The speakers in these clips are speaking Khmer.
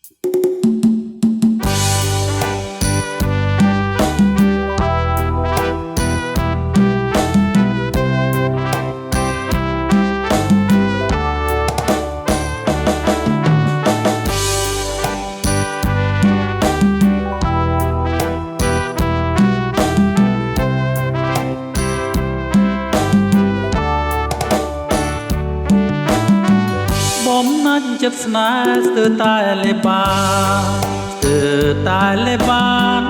ចិត្តស្នេហ៍ស្ទើរតែលេបាស្ទើរតែលេបាន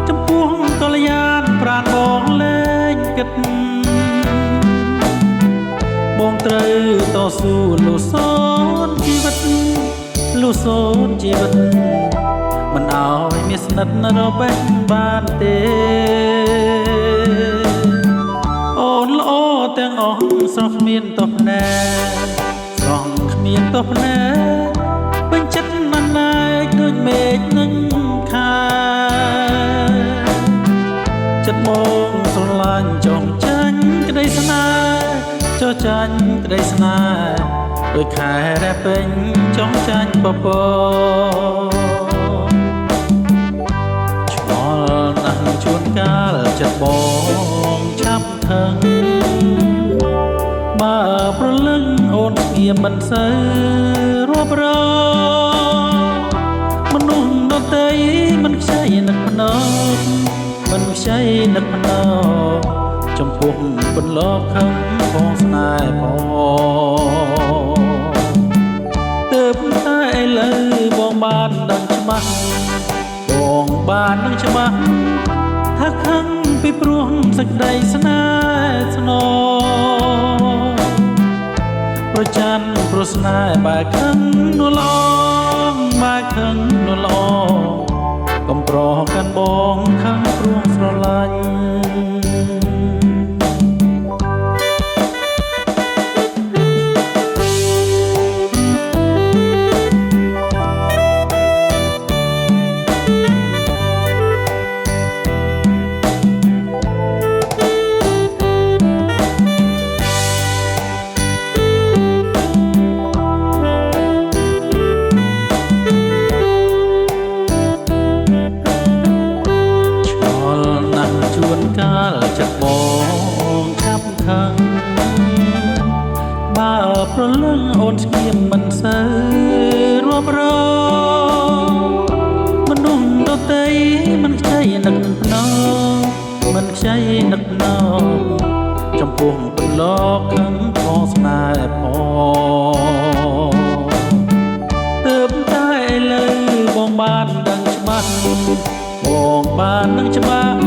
ចំពោះកល្យានប្រាណបងលែងគិតបងត្រូវតស៊ូលុសូនជីវិតលុសូនជីវិតមិនឲ្យមានស្និទ្ធរបេះបានទេអូនល្អទាំងអស់ស្រស់គ្មានតបណែស្រស់គ្មានតបណែពេញចិត្តណាស់ណែដូចមេឃនឹងខាចិត្តមកស្រឡាញ់ចង់ចាញ់ក្តីស្នេហ៍ចោះចាញ់ក្តីស្នេហ៍ដូចខែរ៉ែពេញចង់ចាញ់ពពឆ្ងល់ណាស់ជួនកាលចិត្តបងឆាប់ថឹងបើប្រលឹងអូនស្ងៀមមិនសូវរាប់រងមនុស្សដទៃមិនខ្ចីនឹកភ្នែកមិនខ្ចីនឹកភ្នែកចំពោះបន្លកខឹងផងស្នេហ៍ផងទើបតែឥឡូវបងបានដឹងច្បាស់បងបានដឹងច្បាស់ថាខឹងពីព្រោះសេចក្តីស្នេហ៍ស្នងប្រច័នព្រោះស្នេហ៍បើខឹងនោះល្អបើខឹងនោះល្អកុំប្រកាន់បងខឹងព្រោះស្រឡាញ់ជួនកាលចិត្តបងឆាប់ខឹងបើប្រលឹងអូនស្ងៀមមិនសូវរាប់រងមនុស្សដទៃមិនខ្ចីនឹកភ្នែកមិនខ្ចីនឹកភ្នែកចំពោះបន្លកខឹងផងស្នេហ៍ផងទើបតែឥឡូវបងបានដឹងច្បាស់បងបានដឹងច្បាស់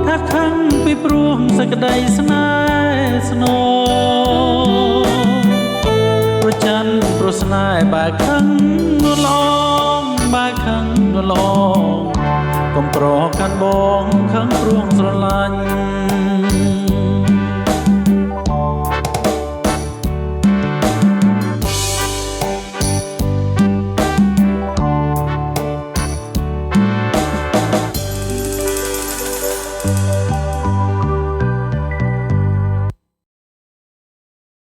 ថាខឹងពីព្រោះសេចក្តីស្នេហ៍ស្នងប្រច័នព្រោះស្នេហ៍បើខឹងនោះល្អបើខឹងនោះល្អកុំប្រកាន់បងខឹងព្រោះស្រឡាញ់